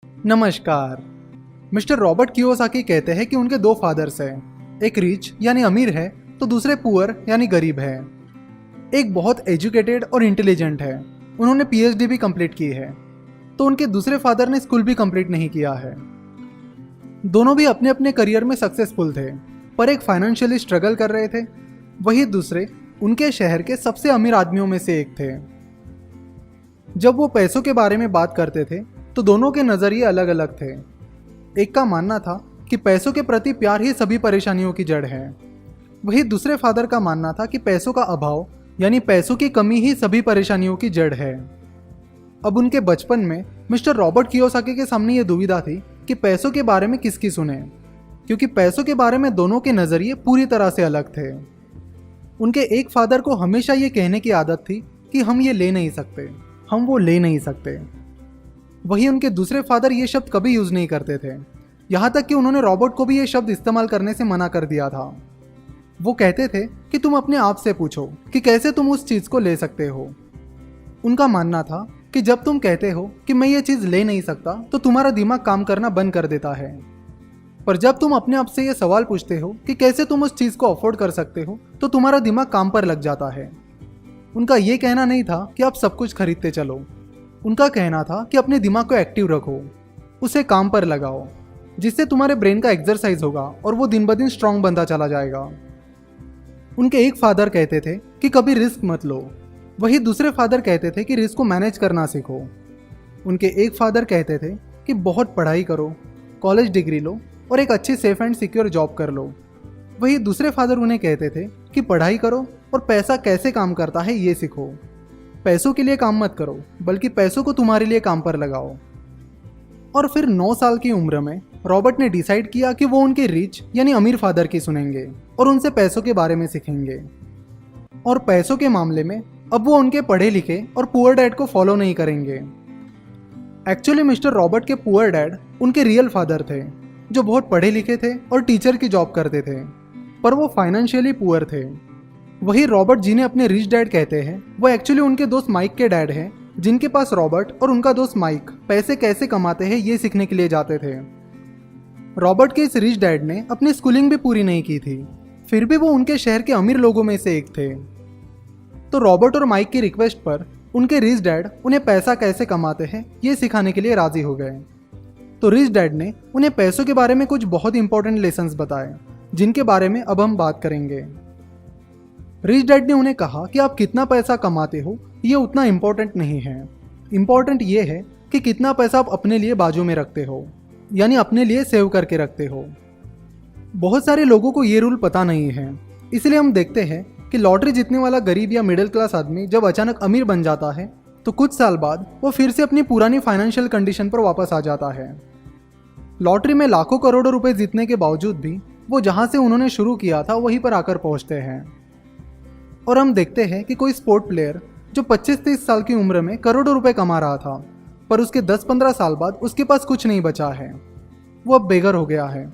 नमस्कार। Mister Robert Kiyosaki कहते हैं कि उनके दो फादर्स हैं, एक रिच यानी अमीर है तो दूसरे पुअर यानी गरीब है। एक बहुत एजुकेटेड और इंटेलिजेंट है, उन्होंने पीएचडी भी कंप्लीट की है, तो उनके दूसरे फादर ने स्कूल भी कंप्लीट नहीं किया है। दोनों भी अपने अपने करियर में सक्सेसफुल थे, पर एक फाइनेंशियली स्ट्रगल कर रहे थे, वही दूसरे उनके शहर के सबसे अमीर आदमियों में से एक थे। जब वो पैसों के बारे में बात करते थे तो दोनों के नज़रिए अलग अलग थे। एक का मानना था कि पैसों के प्रति प्यार ही सभी परेशानियों की जड़ है, वही दूसरे फादर का मानना था कि पैसों का अभाव यानी पैसों की कमी ही सभी परेशानियों की जड़ है। अब उनके बचपन में मिस्टर रॉबर्ट कियोसाकी के सामने ये दुविधा थी कि पैसों के बारे में किसकी सुने, क्योंकि पैसों के बारे में दोनों के नज़रिए पूरी तरह से अलग थे। उनके एक फादर को हमेशा ये कहने की आदत थी कि हम ये ले नहीं सकते, हम वो ले नहीं सकते। वही उनके दूसरे फादर ये शब्द कभी यूज़ नहीं करते थे, यहाँ तक कि उन्होंने रॉबर्ट को भी ये शब्द इस्तेमाल करने से मना कर दिया था। वो कहते थे कि तुम अपने आप से पूछो कि कैसे तुम उस चीज़ को ले सकते हो। उनका मानना था कि जब तुम कहते हो कि मैं ये चीज़ ले नहीं सकता तो तुम्हारा दिमाग काम करना बंद कर देता है, पर जब तुम अपने आप से ये सवाल पूछते हो कि कैसे तुम उस चीज़ को अफोर्ड कर सकते हो तो तुम्हारा दिमाग काम पर लग जाता है। उनका ये कहना नहीं था कि आप सब कुछ खरीदते चलो, उनका कहना था कि अपने दिमाग को एक्टिव रखो, उसे काम पर लगाओ, जिससे तुम्हारे ब्रेन का एक्सरसाइज होगा और वो दिन ब दिन स्ट्रांग बनता चला जाएगा। उनके एक फादर कहते थे कि कभी रिस्क मत लो, वही दूसरे फादर कहते थे कि रिस्क को मैनेज करना सीखो। उनके एक फादर कहते थे कि बहुत पढ़ाई करो, कॉलेज डिग्री लो और एक अच्छी सेफ एंड सिक्योर जॉब कर लो। वही दूसरे फादर उन्हें कहते थे कि पढ़ाई करो और पैसा कैसे काम करता है ये सीखो। पैसों के लिए काम मत करो, बल्कि पैसों को तुम्हारे लिए काम पर लगाओ। और फिर 9 साल की उम्र में रॉबर्ट ने डिसाइड किया कि वो उनके रिच यानी अमीर फादर की सुनेंगे और उनसे पैसों के बारे में सीखेंगे। और पैसों के मामले में अब वो उनके पढ़े लिखे और पुअर डैड को फॉलो नहीं करेंगे। एक्चुअली मिस्टर रॉबर्ट के पुअर डैड उनके रियल फादर थे, जो बहुत पढ़े लिखे थे और टीचर की जॉब करते थे, पर वो फाइनेंशियली पुअर थे। वही रॉबर्ट जिन्हें अपने रिच डैड कहते हैं, वो एक्चुअली उनके दोस्त माइक के डैड हैं, जिनके पास रॉबर्ट और उनका दोस्त माइक पैसे कैसे कमाते हैं ये सीखने के लिए जाते थे। रॉबर्ट के इस रिच डैड ने अपनी स्कूलिंग भी पूरी नहीं की थी, फिर भी वो उनके शहर के अमीर लोगों में से एक थे। तो रॉबर्ट और माइक की रिक्वेस्ट पर उनके रिच डैड उन्हें पैसा कैसे कमाते हैं ये सिखाने के लिए राजी हो गए। तो रिच डैड ने उन्हें पैसों के बारे में कुछ बहुत इंपॉर्टेंट लेसन्स बताए, जिनके बारे में अब हम बात करेंगे। रिच डैड ने उन्हें कहा कि आप कितना पैसा कमाते हो ये उतना इम्पोर्टेंट नहीं है, इम्पोर्टेंट ये है कि कितना पैसा आप अपने लिए बाजू में रखते हो, यानी अपने लिए सेव करके रखते हो। बहुत सारे लोगों को ये रूल पता नहीं है, इसलिए हम देखते हैं कि लॉटरी जीतने वाला गरीब या मिडिल क्लास आदमी जब अचानक अमीर बन जाता है तो कुछ साल बाद वो फिर से अपनी पुरानी फाइनेंशियल कंडीशन पर वापस आ जाता है। लॉटरी में लाखों करोड़ों रुपए जीतने के बावजूद भी वो जहाँ से उन्होंने शुरू किया था वहीं पर आकर पहुँचते हैं। और हम देखते हैं कि कोई स्पोर्ट प्लेयर जो 25-30 साल की उम्र में करोड़ों रुपए कमा रहा था, पर उसके 10-15 साल बाद उसके पास कुछ नहीं बचा है, वो अब बेघर हो गया है,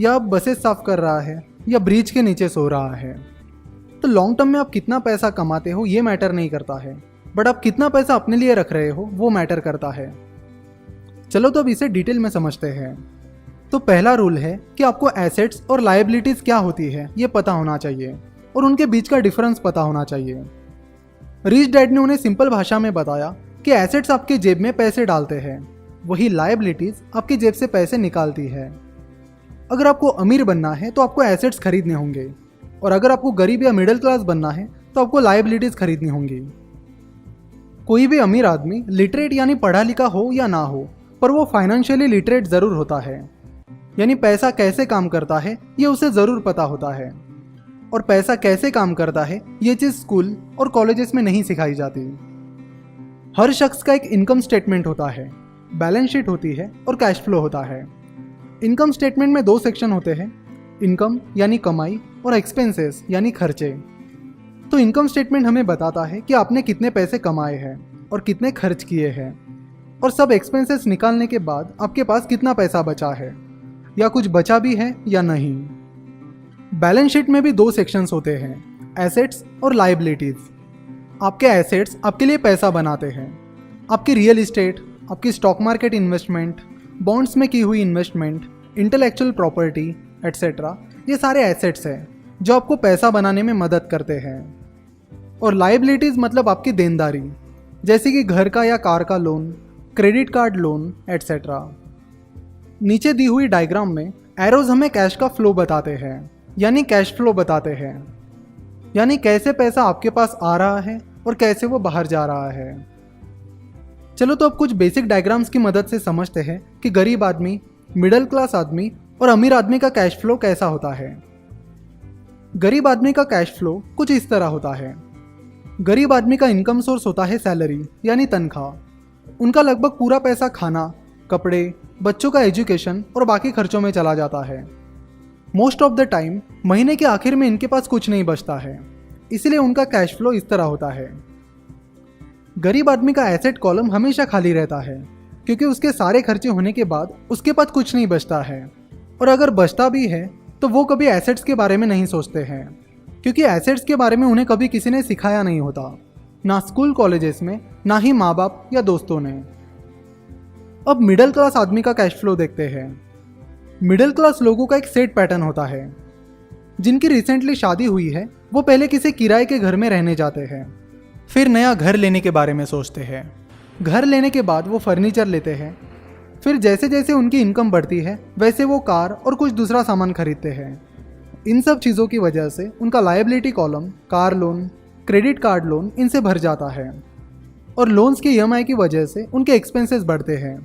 या अब बसेस साफ कर रहा है, या ब्रिज के नीचे सो रहा है। तो लॉन्ग टर्म में आप कितना पैसा कमाते हो ये मैटर नहीं करता है, बट आप कितना पैसा अपने लिए रख रहे हो वो मैटर करता है। चलो तो अब इसे डिटेल में समझते हैं। तो पहला रूल है कि आपको एसेट्स और लायबिलिटीज क्या होती है ये पता होना चाहिए और उनके बीच का डिफरेंस पता होना चाहिए। रिच डैड ने उन्हें सिंपल भाषा में बताया कि एसेट्स आपके जेब में पैसे डालते हैं, वही लायबिलिटीज आपकी जेब से पैसे निकालती है। अगर आपको अमीर बनना है तो आपको एसेट्स खरीदने होंगे, और अगर आपको गरीब या मिडिल क्लास बनना है तो आपको लायबिलिटीज खरीदनी होंगी। कोई भी अमीर आदमी लिटरेट यानी पढ़ा लिखा हो या ना हो, पर वो फाइनेंशियली लिटरेट ज़रूर होता है, यानी पैसा कैसे काम करता है ये उसे ज़रूर पता होता है। और पैसा कैसे काम करता है ये चीज़ स्कूल और कॉलेजेस में नहीं सिखाई जाती। हर शख्स का एक इनकम स्टेटमेंट होता है, बैलेंस शीट होती है और कैश फ्लो होता है। इनकम स्टेटमेंट में 2 सेक्शन होते हैं, इनकम यानी कमाई और एक्सपेंसेस यानी खर्चे। तो इनकम स्टेटमेंट हमें बताता है कि आपने कितने पैसे कमाए हैं और कितने खर्च किए हैं, और सब एक्सपेंसेस निकालने के बाद आपके पास कितना पैसा बचा है, या कुछ बचा भी है या नहीं। बैलेंस शीट में भी 2 सेक्शंस होते हैं, एसेट्स और लायबिलिटीज। आपके एसेट्स आपके लिए पैसा बनाते हैं, आपकी रियल इस्टेट, आपकी स्टॉक मार्केट इन्वेस्टमेंट बॉन्ड्स में की हुई इन्वेस्टमेंट, इंटेलेक्चुअल प्रॉपर्टी एट्सेट्रा, ये सारे एसेट्स हैं जो आपको पैसा बनाने में मदद करते हैं। और लायबिलिटीज़ मतलब आपकी देनदारी, जैसे कि घर का या कार का loan, credit card loan etcetera. नीचे दी हुई डायग्राम में एरोज हमें कैश का फ्लो बताते हैं, यानी कैश फ्लो बताते हैं, यानी कैसे पैसा आपके पास आ रहा है और कैसे वो बाहर जा रहा है। चलो तो अब कुछ बेसिक डायग्राम्स की मदद से समझते हैं कि गरीब आदमी, मिडिल क्लास आदमी और अमीर आदमी का कैश फ्लो कैसा होता है। गरीब आदमी का कैश फ्लो कुछ इस तरह होता है। गरीब आदमी का इनकम सोर्स होता है सैलरी यानी तनख्वाह। उनका लगभग पूरा पैसा खाना, कपड़े, बच्चों का एजुकेशन और बाकी खर्चों में चला जाता है। मोस्ट ऑफ द टाइम महीने के आखिर में इनके पास कुछ नहीं बचता है, इसलिए उनका कैश फ्लो इस तरह होता है। गरीब आदमी का एसेट कॉलम हमेशा खाली रहता है, क्योंकि उसके सारे खर्चे होने के बाद उसके पास कुछ नहीं बचता है। और अगर बचता भी है तो वो कभी एसेट्स के बारे में नहीं सोचते हैं, क्योंकि एसेट्स के बारे में उन्हें कभी किसी ने सिखाया नहीं होता, ना स्कूल कॉलेजेस में, ना ही माँ बाप या दोस्तों ने। अब मिडिल क्लास आदमी का कैश फ्लो देखते हैं। मिडिल क्लास लोगों का एक सेट पैटर्न होता है। जिनकी रिसेंटली शादी हुई है वो पहले किसी किराए के घर में रहने जाते हैं, फिर नया घर लेने के बारे में सोचते हैं। घर लेने के बाद वो फर्नीचर लेते हैं। फिर जैसे जैसे उनकी इनकम बढ़ती है वैसे वो कार और कुछ दूसरा सामान खरीदते हैं। इन सब चीज़ों की वजह से उनका liability column, car loan, credit card loan, इनसे भर जाता है। और लोन्स की ईएमआई की वजह से उनके एक्सपेंसेस बढ़ते हैं।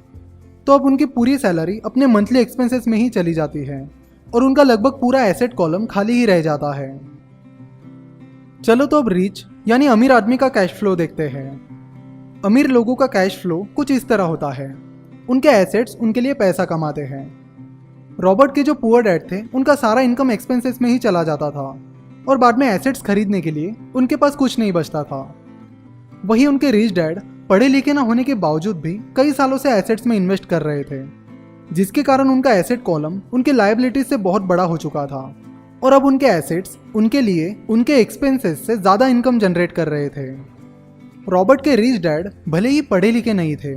तो अब उनकी पूरी सैलरी अपने मंथली एक्सपेंसेस में ही चली जाती है और उनका लगभग पूरा एसेट कॉलम खाली ही रह जाता है। चलो तो अब रिच यानी अमीर आदमी का कैश फ्लो देखते हैं। अमीर लोगों का कैश फ्लो कुछ इस तरह होता है। उनके एसेट्स उनके लिए पैसा कमाते हैं। रॉबर्ट के जो पुअर डैड थे उनका सारा इनकम एक्सपेंसेस में ही चला जाता था और बाद में एसेट्स खरीदने के लिए उनके पास कुछ नहीं बचता था। वही उनके रिच डैड पढ़े लिखे ना होने के बावजूद भी कई सालों से एसेट्स में इन्वेस्ट कर रहे थे, जिसके कारण उनका एसेट कॉलम उनके लायबिलिटीज से बहुत बड़ा हो चुका था और अब उनके एसेट्स उनके लिए उनके एक्सपेंसेस से ज़्यादा इनकम जनरेट कर रहे थे। रॉबर्ट के रिच डैड भले ही पढ़े लिखे नहीं थे,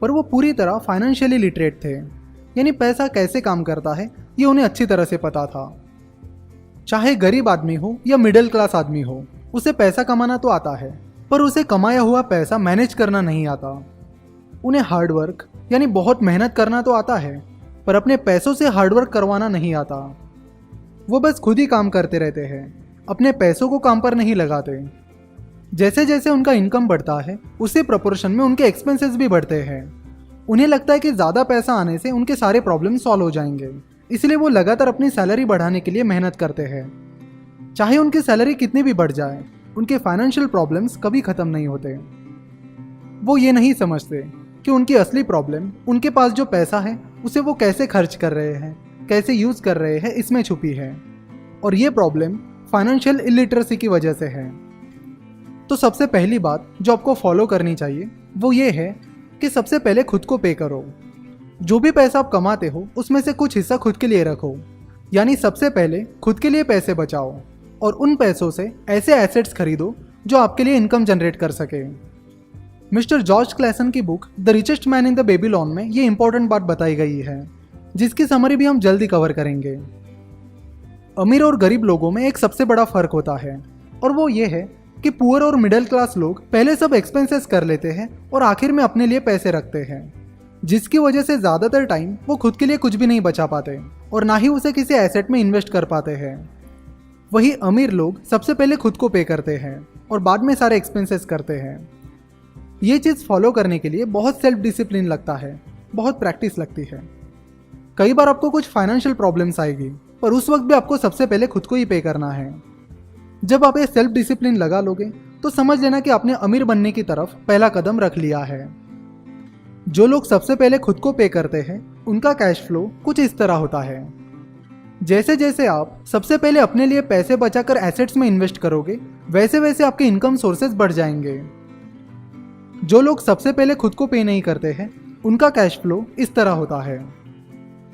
पर वो पूरी तरह फाइनेंशियली लिटरेट थे, यानी पैसा कैसे काम करता है ये उन्हें अच्छी तरह से पता था। चाहे गरीब आदमी हो या मिडिल क्लास आदमी हो, उसे पैसा कमाना तो आता है, पर उसे कमाया हुआ पैसा मैनेज करना नहीं आता। उन्हें हार्डवर्क यानी बहुत मेहनत करना तो आता है, पर अपने पैसों से हार्डवर्क करवाना नहीं आता। वो बस खुद ही काम करते रहते हैं, अपने पैसों को काम पर नहीं लगाते। जैसे जैसे उनका इनकम बढ़ता है उसी प्रोपोर्शन में उनके एक्सपेंसेस भी बढ़ते हैं। उन्हें लगता है कि ज़्यादा पैसा आने से उनके सारे प्रॉब्लम सॉल्व हो जाएंगे, इसलिए वो लगातार अपनी सैलरी बढ़ाने के लिए मेहनत करते हैं। चाहे उनकी सैलरी कितनी भी बढ़ जाए, उनके फाइनेंशियल प्रॉब्लम्स कभी ख़त्म नहीं होते। वो ये नहीं समझते कि उनकी असली प्रॉब्लम उनके पास जो पैसा है उसे वो कैसे खर्च कर रहे हैं, कैसे यूज़ कर रहे हैं, इसमें छुपी है। और ये प्रॉब्लम फाइनेंशियल इलिटरेसी की वजह से है। तो सबसे पहली बात जो आपको फॉलो करनी चाहिए वो ये है कि सबसे पहले खुद को पे करो। जो भी पैसा आप कमाते हो उसमें से कुछ हिस्सा खुद के लिए रखो, यानी सबसे पहले खुद के लिए पैसे बचाओ और उन पैसों से ऐसे एसेट्स खरीदो जो आपके लिए इनकम जनरेट कर सके। मिस्टर जॉर्ज क्लेसन की book the richest man in the Babylon में ये इंपॉर्टेंट बात बताई गई है, जिसकी समरी भी हम जल्दी कवर करेंगे। अमीर और गरीब लोगों में एक सबसे बड़ा फर्क होता है, और वो ये है कि पुअर और मिडिल क्लास लोग पहले सब एक्सपेंसेस कर लेते हैं और आखिर में अपने लिए पैसे रखते हैं, जिसकी वजह से ज़्यादातर टाइम वो खुद के लिए कुछ भी नहीं बचा पाते और ना ही उसे किसी एसेट में इन्वेस्ट कर पाते हैं। वही अमीर लोग सबसे पहले खुद को पे करते हैं और बाद में सारे एक्सपेंसेस करते हैं। ये चीज़ फॉलो करने के लिए बहुत सेल्फ डिसिप्लिन लगता है, बहुत प्रैक्टिस लगती है। कई बार आपको कुछ फाइनेंशियल प्रॉब्लम्स आएगी, पर उस वक्त भी आपको सबसे पहले खुद को ही पे करना है। जब आप ये सेल्फ डिसिप्लिन लगा लोगे तो समझ लेना कि आपने अमीर बनने की तरफ पहला कदम रख लिया है। जो लोग सबसे पहले खुद को पे करते हैं उनका कैश फ्लो कुछ इस तरह होता है। जैसे जैसे आप सबसे पहले अपने लिए पैसे बचाकर एसेट्स में इन्वेस्ट करोगे, वैसे वैसे आपके इनकम सोर्सेज बढ़ जाएंगे। जो लोग सबसे पहले खुद को पे नहीं करते हैं उनका कैश फ्लो इस तरह होता है।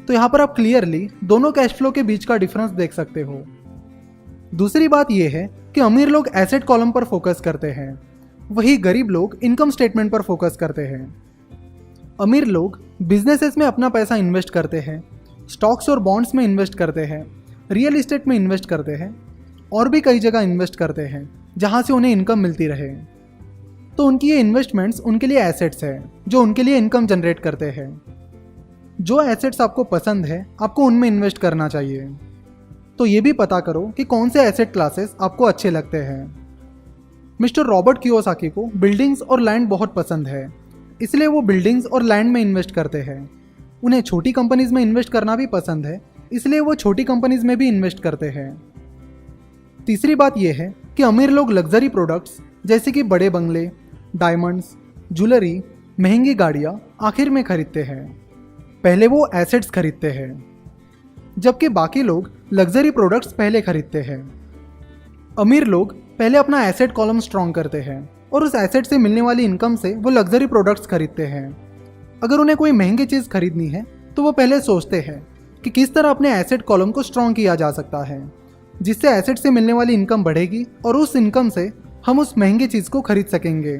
तो यहाँ पर आप क्लियरली दोनों कैश फ्लो के बीच का डिफरेंस देख सकते हो। दूसरी बात यह है कि अमीर लोग एसेट कॉलम पर फोकस करते हैं, वही गरीब लोग इनकम स्टेटमेंट पर फोकस करते हैं। अमीर लोग बिजनेसेस में अपना पैसा इन्वेस्ट करते हैं, स्टॉक्स और बॉन्ड्स में इन्वेस्ट करते हैं, रियल इस्टेट में इन्वेस्ट करते हैं और भी कई जगह इन्वेस्ट करते हैं जहां से उन्हें इनकम मिलती रहे। तो उनकी ये इन्वेस्टमेंट्स उनके लिए एसेट्स है जो उनके लिए इनकम जनरेट करते हैं। जो एसेट्स आपको पसंद है आपको उनमें इन्वेस्ट करना चाहिए। तो ये भी पता करो कि कौन से एसेट क्लासेस आपको अच्छे लगते हैं। मिस्टर रॉबर्ट कियोसाकी को बिल्डिंग्स और लैंड बहुत पसंद है, इसलिए वो बिल्डिंग्स और लैंड में इन्वेस्ट करते हैं। उन्हें छोटी कंपनीज में इन्वेस्ट करना भी पसंद है, इसलिए वो छोटी कंपनीज में भी इन्वेस्ट करते हैं। तीसरी बात यह है कि अमीर लोग लग्जरी प्रोडक्ट्स जैसे कि बड़े बंगले, डायमंड्स, ज्वेलरी, महंगी गाड़ियाँ आखिर में खरीदते हैं। पहले वो एसेट्स खरीदते हैं, जबकि बाकी लोग लग्जरी प्रोडक्ट्स पहले खरीदते हैं। अमीर लोग पहले अपना एसेट कॉलम स्ट्रॉन्ग करते हैं और उस एसेट से मिलने वाली इनकम से वो लग्जरी प्रोडक्ट्स खरीदते हैं। अगर उन्हें कोई महंगी चीज़ खरीदनी है तो वो पहले सोचते हैं कि किस तरह अपने एसेट कॉलम को स्ट्रॉन्ग किया जा सकता है, जिससे एसेट से मिलने वाली इनकम बढ़ेगी और उस इनकम से हम उस महंगी चीज़ को खरीद सकेंगे।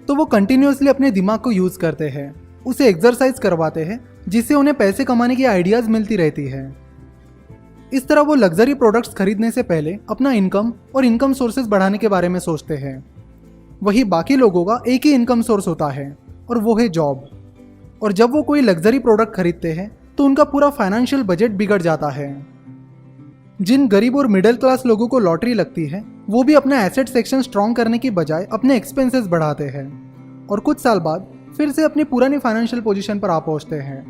तो वो कंटिन्यूसली अपने दिमाग को यूज़ करते हैं, उसे एक्सरसाइज करवाते हैं, जिससे उन्हें पैसे कमाने की आइडियाज़ मिलती रहती है। इस तरह वो लग्जरी प्रोडक्ट्स खरीदने से पहले अपना इनकम और इनकम सोर्सेज बढ़ाने के बारे में सोचते हैं। वही बाकी लोगों का एक ही इनकम सोर्स होता है और वो है जॉब। और जब वो कोई लग्जरी प्रोडक्ट खरीदते हैं तो उनका पूरा फाइनेंशियल बजट बिगड़ जाता है। जिन गरीब और मिडिल क्लास लोगों को लॉटरी लगती है वो भी अपना एसेट सेक्शन स्ट्रॉन्ग करने की बजाय अपने एक्सपेंसेस बढ़ाते हैं और कुछ साल बाद फिर से अपनी पुरानी फाइनेंशियल पोजीशन पर आ पहुंचते हैं।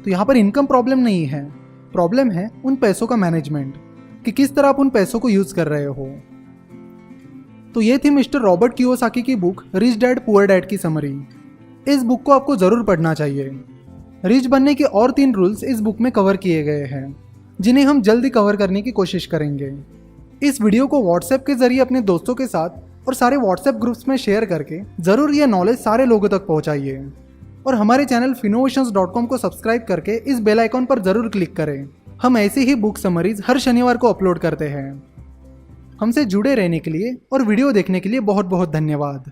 तो यहाँ पर इनकम प्रॉब्लम नहीं है, प्रॉब्लम है उन पैसों का मैनेजमेंट, कि किस तरह आप उन पैसों को यूज कर रहे हो। तो ये थी मिस्टर रॉबर्ट कियोसाकी की book rich dad poor dad की समरी। इस बुक को आपको जरूर पढ़ना चाहिए। रिच बनने के और 3 रूल्स इस बुक में कवर किए गए हैं, जिन्हें हम जल्दी कवर करने की कोशिश करेंगे। इस वीडियो को व्हाट्सएप के जरिए अपने दोस्तों के साथ और सारे व्हाट्सएप ग्रुप्स में शेयर करके जरूर ये नॉलेज सारे लोगों तक पहुंचाइए। और हमारे चैनल finnovations.com को सब्सक्राइब करके इस बेल आइकॉन पर जरूर क्लिक करें। हम ऐसी ही बुक समरीज हर शनिवार को अपलोड करते हैं। हमसे जुड़े रहने के लिए और वीडियो देखने के लिए बहुत बहुत धन्यवाद।